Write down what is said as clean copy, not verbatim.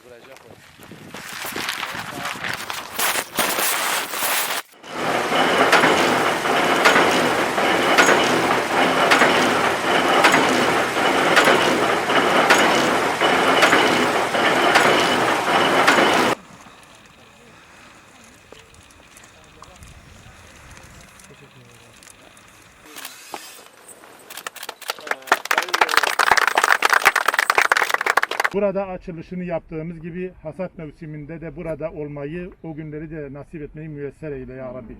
Vuracak o. Burada açılışını yaptığımız gibi hasat mevsiminde de burada olmayı, o günleri de nasip etmeyi müyesser eyle ya Rabbi.